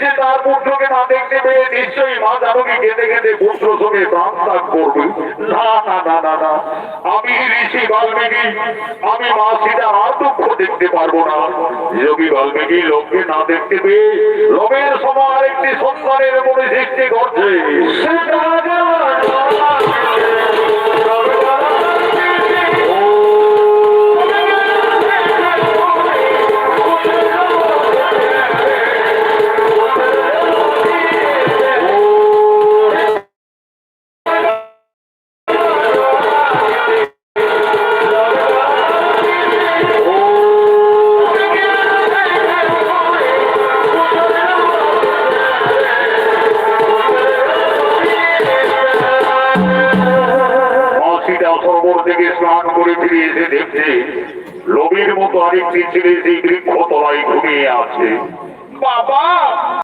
এসে তার পুত্রকে না দেখতে পেয়ে নিশ্চয়ই মা জানকী কেঁদে কেঁদে পুত্র শোকে প্রাণ ত্যাগ করবে। না না না না না, আমি ঋষি বাল্মীকি, আমি মা সীতার আর দুঃখ দেখতে পারবো না। যোগী বাল্মীকি লোককে না দেখতে পেয়ে লোভের সময় আরেকটি সন্তানের মনে সৃষ্টি করছে। থেকে স্নান করে ফিরে এসে দেখছে লোভের মতো আরেকটি ছেলে সেই বৃক্ষ তলায় ঘুমিয়ে আছে। বাবা!